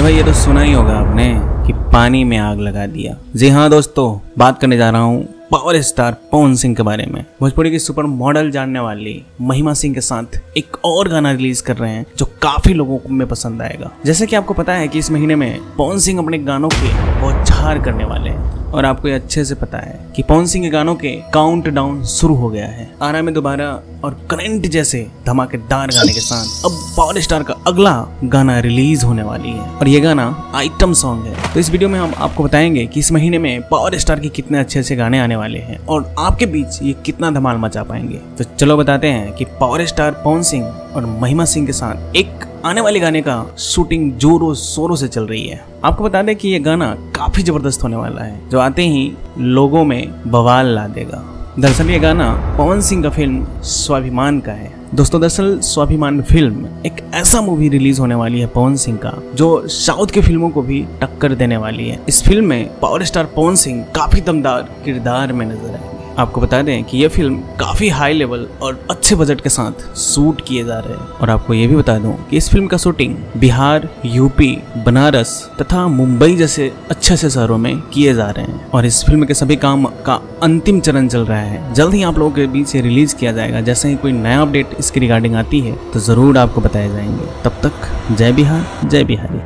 भाई ये तो सुना ही होगा आपने कि पानी में आग लगा दिया। जी हाँ दोस्तों, बात करने जा रहा हूँ पावर स्टार पवन सिंह के बारे में। भोजपुरी की सुपर मॉडल जानने वाली महिमा सिंह के साथ एक और गाना रिलीज कर रहे हैं जो काफी लोगों को में पसंद आएगा। जैसे कि आपको पता है कि इस महीने में पवन सिंह अपने गानों के बौछार करने वाले हैं और आपको ये अच्छे से पता है कि पवन सिंह के गानों के काउंटडाउन शुरू हो गया है। आरा में दोबारा और करंट जैसे धमाकेदार गाने के साथ अब पावर स्टार का अगला गाना रिलीज होने वाली है और ये गाना आइटम सॉन्ग है। तो इस वीडियो में हम आपको बताएंगे कि इस महीने में पावर स्टार के कितने अच्छे अच्छे गाने आने वाले हैं और आपके बीच ये कितना धमाल मचा पाएंगे। तो चलो बताते हैं कि पावर स्टार पवन सिंह और महिमा सिंह के साथ एक आने वाले गाने का शूटिंग जोरों शोरों से चल रही है। आपको बता दें कि ये गाना काफी जबरदस्त होने वाला है जो आते ही लोगों में बवाल ला देगा। दरअसल ये गाना पवन सिंह का फिल्म स्वाभिमान का है। दोस्तों दरअसल स्वाभिमान फिल्म एक ऐसा मूवी रिलीज होने वाली है पवन सिंह का जो साउथ की फिल्मों को भी टक्कर देने वाली है। इस फिल्म में पावर स्टार पवन सिंह काफी दमदार किरदार में नजर आएंगे। आपको बता दें कि यह फिल्म काफी हाई लेवल और अच्छे बजट के साथ शूट किए जा रहे हैं और आपको ये भी बता दूं कि इस फिल्म का शूटिंग बिहार, यूपी, बनारस तथा मुंबई जैसे अच्छे से शहरों में किए जा रहे हैं और इस फिल्म के सभी काम का अंतिम चरण चल रहा है। जल्द ही आप लोगों के बीच ये रिलीज किया जाएगा। जैसे ही कोई नया अपडेट इसकी रिगार्डिंग आती है तो जरूर आपको बताए जाएंगे। तब तक जय बिहार, जय बिहारी।